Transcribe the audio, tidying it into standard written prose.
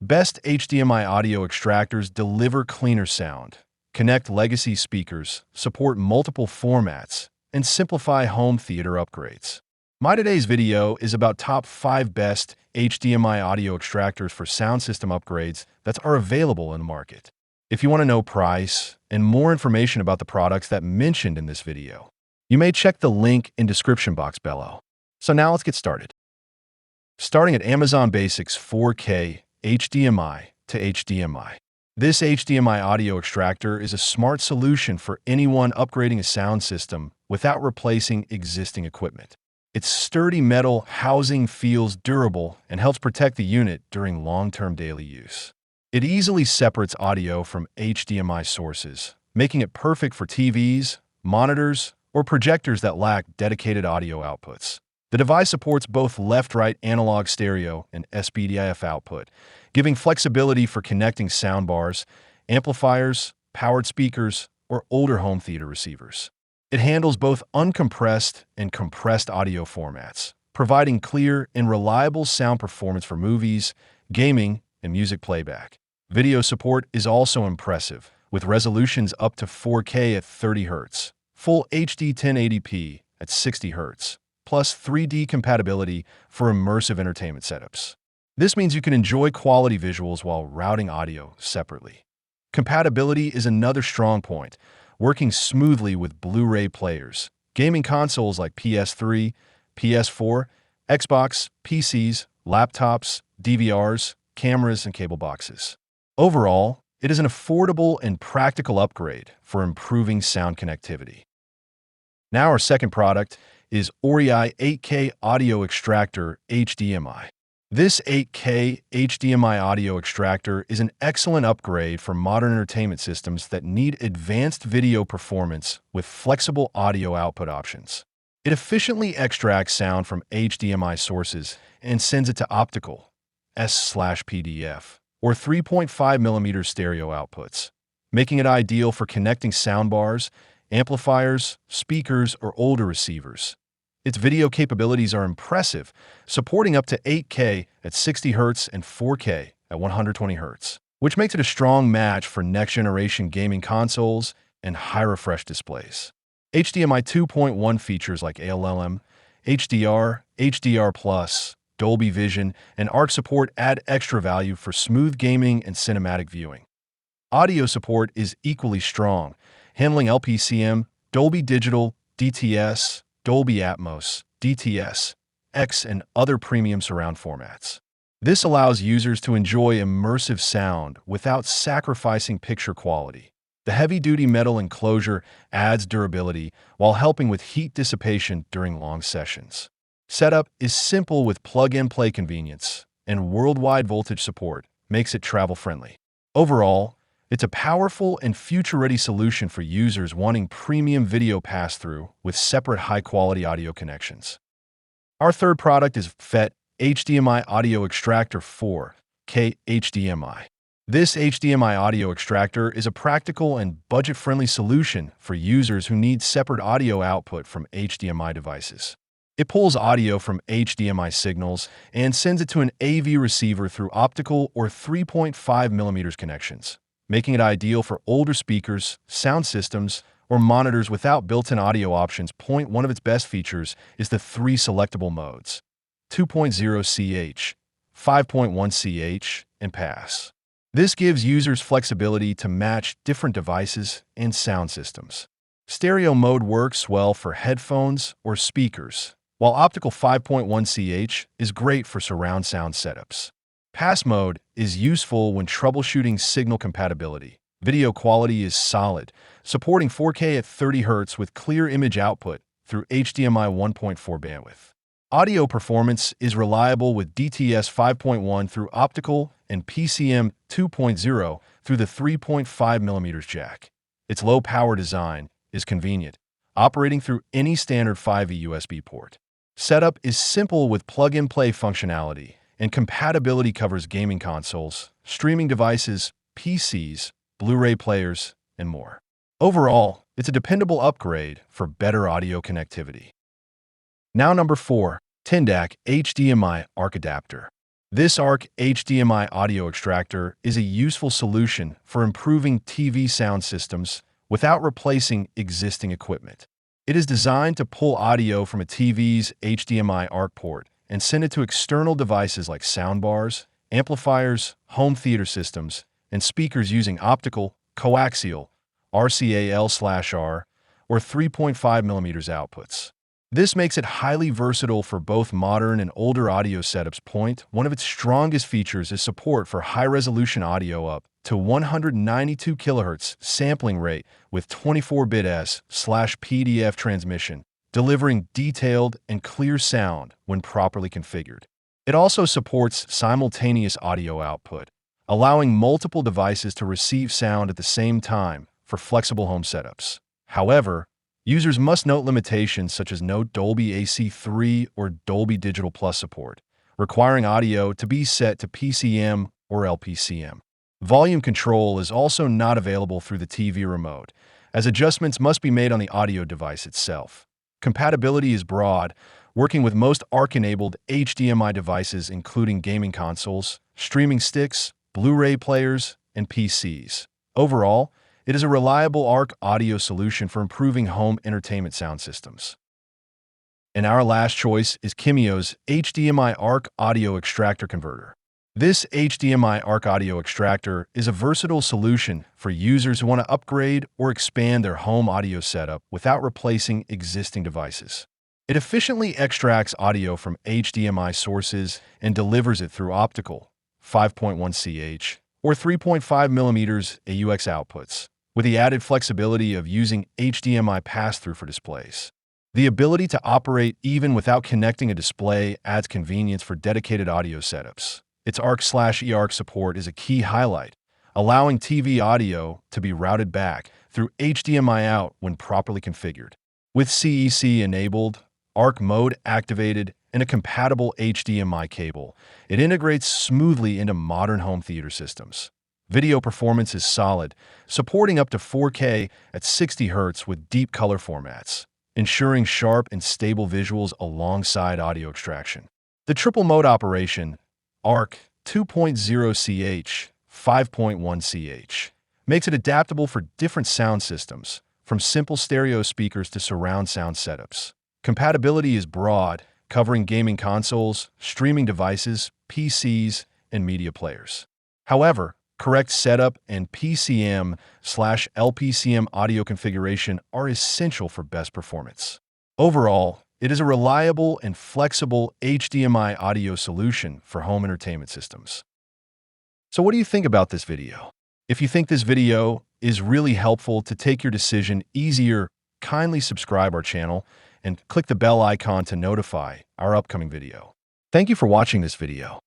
Best HDMI audio extractors deliver cleaner sound, connect legacy speakers, support multiple formats, and simplify home theater upgrades. My today's video is about top 5 best HDMI audio extractors for sound system upgrades that are available in the market. If you want to know price and more information about the products that mentioned in this video, you may check the link in description box below. So now let's get started. Starting at Amazon Basics 4K HDMI to HDMI. This HDMI audio extractor is a smart solution for anyone upgrading a sound system without replacing existing equipment. Its sturdy metal housing feels durable and helps protect the unit during long-term daily use. It easily separates audio from HDMI sources, making it perfect for TVs, monitors, or projectors that lack dedicated audio outputs. The device supports both left-right analog stereo and SPDIF output, giving flexibility for connecting soundbars, amplifiers, powered speakers, or older home theater receivers. It handles both uncompressed and compressed audio formats, providing clear and reliable sound performance for movies, gaming, and music playback. Video support is also impressive, with resolutions up to 4K at 30 Hz, Full HD 1080p at 60 Hz, plus 3D compatibility for immersive entertainment setups. This means you can enjoy quality visuals while routing audio separately. Compatibility is another strong point, working smoothly with Blu-ray players, gaming consoles like PS3, PS4, Xbox, PCs, laptops, DVRs, cameras, and cable boxes. Overall, it is an affordable and practical upgrade for improving sound connectivity. Now our second product is Orei 8K Audio Extractor HDMI. This 8K HDMI audio extractor is an excellent upgrade for modern entertainment systems that need advanced video performance with flexible audio output options. It efficiently extracts sound from HDMI sources and sends it to optical S/PDF or 3.5mm stereo outputs, making it ideal for connecting soundbars, amplifiers, speakers, or older receivers. Its video capabilities are impressive, supporting up to 8K at 60 Hz and 4K at 120 Hz, which makes it a strong match for next-generation gaming consoles and high-refresh displays. HDMI 2.1 features like ALLM, HDR, HDR+, Dolby Vision, and ARC support add extra value for smooth gaming and cinematic viewing. Audio support is equally strong, handling LPCM, Dolby Digital, DTS, Dolby Atmos, DTS, X, and other premium surround formats. This allows users to enjoy immersive sound without sacrificing picture quality. The heavy-duty metal enclosure adds durability while helping with heat dissipation during long sessions. Setup is simple with plug-and-play convenience, and worldwide voltage support makes it travel-friendly. Overall, it's a powerful and future-ready solution for users wanting premium video pass-through with separate high-quality audio connections. Our third product is FET HDMI Audio Extractor 4K HDMI. This HDMI audio extractor is a practical and budget-friendly solution for users who need separate audio output from HDMI devices. It pulls audio from HDMI signals and sends it to an AV receiver through optical or 3.5mm connections, making it ideal for older speakers, sound systems, or monitors without built-in audio options. One of its best features is the 3 selectable modes: 2.0 CH, 5.1 CH, and PASS. This gives users flexibility to match different devices and sound systems. Stereo mode works well for headphones or speakers, while optical 5.1 CH is great for surround sound setups. Pass mode is useful when troubleshooting signal compatibility. Video quality is solid, supporting 4K at 30 Hz with clear image output through HDMI 1.4 bandwidth. Audio performance is reliable with DTS 5.1 through optical and PCM 2.0 through the 3.5mm jack. Its low-power design is convenient, operating through any standard 5E USB port. Setup is simple with plug-and-play functionality, and compatibility covers gaming consoles, streaming devices, PCs, Blu-ray players, and more. Overall, it's a dependable upgrade for better audio connectivity. Now number 4, Tindac HDMI ARC Adapter. This ARC HDMI audio extractor is a useful solution for improving TV sound systems without replacing existing equipment. It is designed to pull audio from a TV's HDMI ARC port and send it to external devices like soundbars, amplifiers, home theater systems, and speakers using optical, coaxial, RCAL/R, or 3.5mm outputs. This makes it highly versatile for both modern and older audio setups. One of its strongest features is support for high-resolution audio up to 192 kHz sampling rate with 24-bit S/PDF transmission, delivering detailed and clear sound when properly configured. It also supports simultaneous audio output, allowing multiple devices to receive sound at the same time for flexible home setups. However, users must note limitations such as no Dolby AC3 or Dolby Digital Plus support, requiring audio to be set to PCM or LPCM. Volume control is also not available through the TV remote, as adjustments must be made on the audio device itself. Compatibility is broad, working with most ARC-enabled HDMI devices including gaming consoles, streaming sticks, Blu-ray players, and PCs. Overall, it is a reliable ARC audio solution for improving home entertainment sound systems. And our last choice is Kimio's HDMI ARC Audio Extractor Converter. This HDMI ARC Audio Extractor is a versatile solution for users who want to upgrade or expand their home audio setup without replacing existing devices. It efficiently extracts audio from HDMI sources and delivers it through optical, 5.1 ch, or 3.5mm AUX outputs, with the added flexibility of using HDMI pass-through for displays. The ability to operate even without connecting a display adds convenience for dedicated audio setups. Its ARC/eARC support is a key highlight, allowing TV audio to be routed back through HDMI out when properly configured. With CEC enabled, ARC mode activated, and a compatible HDMI cable, it integrates smoothly into modern home theater systems. Video performance is solid, supporting up to 4K at 60 Hz with deep color formats, ensuring sharp and stable visuals alongside audio extraction. The triple mode operation, ARC 2.0 ch, 5.1 ch, makes it adaptable for different sound systems, from simple stereo speakers to surround sound setups. Compatibility is broad, covering gaming consoles, streaming devices, PCs, and media players. However, correct setup and PCM/LPCM audio configuration are essential for best performance. Overall, it is a reliable and flexible HDMI audio solution for home entertainment systems. So what do you think about this video? If you think this video is really helpful to take your decision easier, kindly subscribe our channel and click the bell icon to notify our upcoming video. Thank you for watching this video.